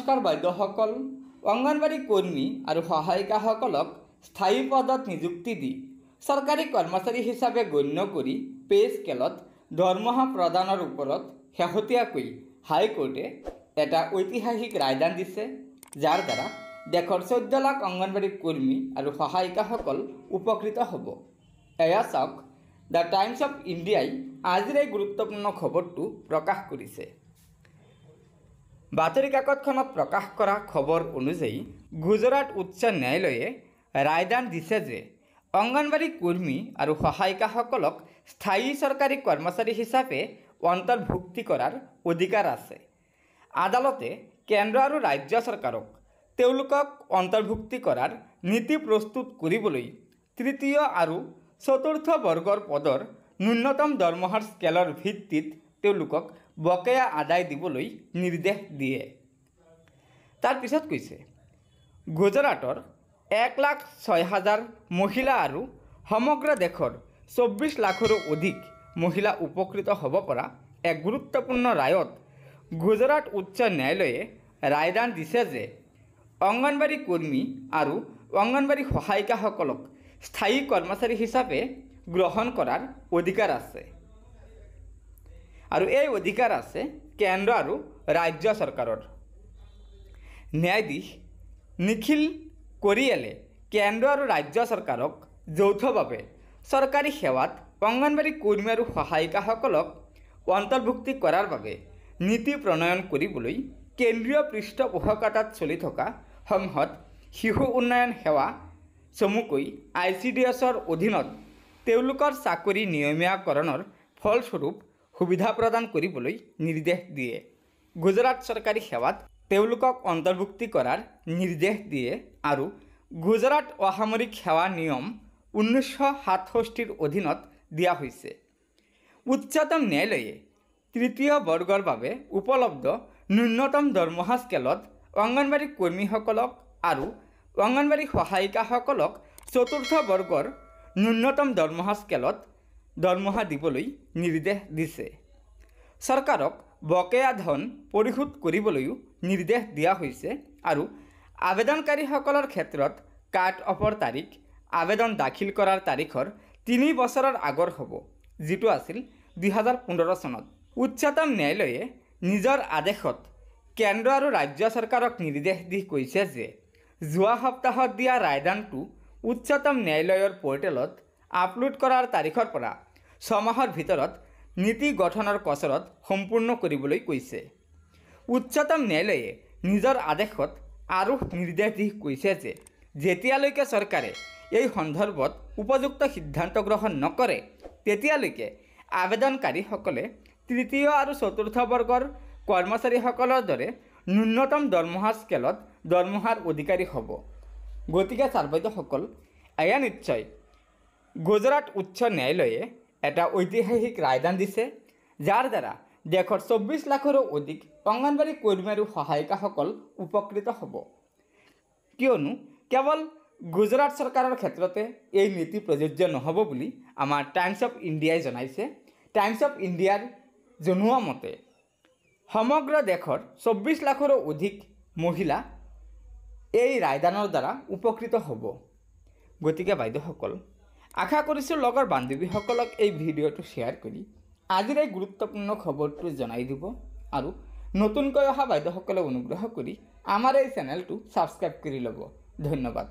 নমস্কাৰ বাইদেউসকল। অংগনবাড়ী কৰ্মী আৰু সহায়িকাসকলক স্থায়ী পদত নিযুক্তি দি চৰকাৰী কৰ্মচাৰী হিচাপে গণ্য কৰি পে স্কেলত দৰমহা প্ৰদানৰ ওপৰত শেহতীয়াকৈ হাইকোৰ্টে এটা ঐতিহাসিক ৰায়দান দিছে, যাৰ দ্বাৰা দেশৰ 14 লাখ অংগনবাড়ী কৰ্মী আৰু সহায়িকাসকল উপকৃত হ'ব। এয়া চাওক, দ্য টাইমছ অফ ইণ্ডিয়াই আজিৰ এই গুৰুত্বপূৰ্ণ খবৰটো প্ৰকাশ কৰিছে। বাতৰি কাকতখনত প্ৰকাশ কৰা খবৰ অনুযায়ী গুজৰাট উচ্চ ন্যায়ালয়ে ৰায়দান দিছে যে অংগনবাড়ী কৰ্মী আৰু সহায়িকাসকলক স্থায়ী চৰকাৰী কৰ্মচাৰী হিচাপে অন্তৰ্ভুক্তি কৰাৰ অধিকাৰ আছে। আদালতে কেন্দ্ৰ আৰু ৰাজ্য চৰকাৰক তেওঁলোকক অন্তৰ্ভুক্তি কৰাৰ নীতি প্ৰস্তুত কৰিবলৈ তৃতীয় আৰু চতুৰ্থ বৰ্গৰ পদৰ ন্যূনতম দৰমহাৰ স্কেলৰ ভিত্তিত তেওঁলোকক বকেয়া আদায় দিবলৈ নিৰ্দেশ দিয়ে। তাৰ পিছত কৈছে, গুজৰাটৰ 1,06,000 মহিলা আৰু সমগ্ৰ দেশৰ 24 লাখৰো অধিক মহিলা উপকৃত হ'ব পৰা এক গুৰুত্বপূৰ্ণ ৰায়ত গুজৰাট উচ্চ ন্যায়ালয়ে ৰায়দান দিছে যে অংগনবাড়ী কৰ্মী আৰু অংগনবাড়ী সহায়িকাসকলক স্থায়ী কৰ্মচাৰী হিচাপে গ্ৰহণ কৰাৰ অধিকাৰ আছে। আৰু এই অধিকাৰ আছে কেন্দ্ৰ আৰু ৰাজ্য চৰকাৰৰ। ন্যায়াধীশ নিখিল কৰিয়েলে কেন্দ্ৰ আৰু ৰাজ্য চৰকাৰক যৌথভাৱে চৰকাৰী সেৱাত অংগনবাড়ী কৰ্মী আৰু সহায়িকাসকলক অন্তৰ্ভুক্তি কৰাৰ বাবে নীতি প্ৰণয়ন কৰিবলৈ কেন্দ্ৰীয় পৃষ্ঠপোষকতাত চলি থকা সংসদ শিশু উন্নয়ন সেৱা চমুকৈ ICDSৰ অধীনত তেওঁলোকৰ চাকৰি নিয়মীয়াকৰণৰ ফলস্বৰূপ সুবিধা প্ৰদান কৰিবলৈ নিৰ্দেশ দিয়ে। গুজৰাট চৰকাৰী সেৱাত তেওঁলোকক অন্তৰ্ভুক্তি কৰাৰ নিৰ্দেশ দিয়ে আৰু গুজৰাট অসামৰিক সেৱা নিয়ম 1967ৰ অধীনত দিয়া হৈছে। উচ্চতম ন্যায়ালয়ে তৃতীয় বৰ্গৰ বাবে উপলব্ধ ন্যূনতম দৰমহা স্কেলত অংগনবাড়ী কৰ্মীসকলক আৰু অংগনবাড়ী সহায়িকাসকলক চতুৰ্থ বৰ্গৰ ন্যূনতম দৰমহা স্কেলত দৰমহা দিবলৈ নিৰ্দেশ দিছে। চৰকাৰক বকেয়া ধন পৰিশোধ কৰিবলৈও নিৰ্দেশ দিয়া হৈছে আৰু আবেদনকাৰীসকলৰ ক্ষেত্ৰত কাট অফৰ তাৰিখ আবেদন দাখিল কৰাৰ তাৰিখৰ 3 বছৰৰ আগৰ হ'ব, যিটো আছিল 2015 চনত। উচ্চতম ন্যায়ালয়ে নিজৰ আদেশত কেন্দ্ৰ আৰু ৰাজ্য চৰকাৰক নিৰ্দেশ দি কৈছে যে যোৱা সপ্তাহত দিয়া ৰায়দানটো উচ্চতম ন্যায়ালয়ৰ পৰ্টেলত আপলোড কৰাৰ তাৰিখৰ পৰা 6 মাহৰ ভিতৰত নীতি গঠনৰ কচৰত সম্পূৰ্ণ কৰিবলৈ কৈছে। উচ্চতম ন্যায়ালয়ে নিজৰ আদেশত আৰু নিৰ্দেশ দি কৈছে যে যেতিয়ালৈকে চৰকাৰে এই সন্দৰ্ভত উপযুক্ত সিদ্ধান্ত গ্ৰহণ নকৰে, তেতিয়ালৈকে আবেদনকাৰীসকলে তৃতীয় আৰু চতুৰ্থ বৰ্গৰ কৰ্মচাৰীসকলৰ দৰে ন্যূনতম দৰমহা স্কেলত দৰমহাৰ অধিকাৰী হ'ব। গতিকে ছাৰ বাইদেউসকল, এয়া নিশ্চয় গুজৰাট উচ্চ ন্যায়ালয়ে এটা ঐতিহাসিক ৰায়দান দিছে, যাৰ দ্বাৰা দেশৰ 24 লাখৰো অধিক অংগনবাড়ী কৰ্মী আৰু সহায়িকাসকল উপকৃত হ'ব। কিয়নো কেৱল গুজৰাট চৰকাৰৰ ক্ষেত্ৰতে এই নীতি প্ৰযোজ্য নহ'ব বুলি আমাৰ টাইমছ অফ ইণ্ডিয়াই জনাইছে। টাইমছ অফ ইণ্ডিয়াৰ জনোৱা মতে সমগ্ৰ দেশৰ 24 লাখৰো অধিক মহিলা এই ৰায়দানৰ দ্বাৰা উপকৃত হ'ব। গতিকে বাইদেউসকল, আশা কৰিছোঁ লগৰ বান্ধৱীসকলক এই ভিডিঅ'টো শ্বেয়াৰ কৰি আজিৰ এই গুৰুত্বপূৰ্ণ খবৰটো জনাই দিব আৰু নতুনকৈ অহা বাইদেউসকলে অনুগ্ৰহ কৰি আমাৰ এই চেনেলটো ছাবস্ক্ৰাইব কৰি ল'ব। ধন্যবাদ।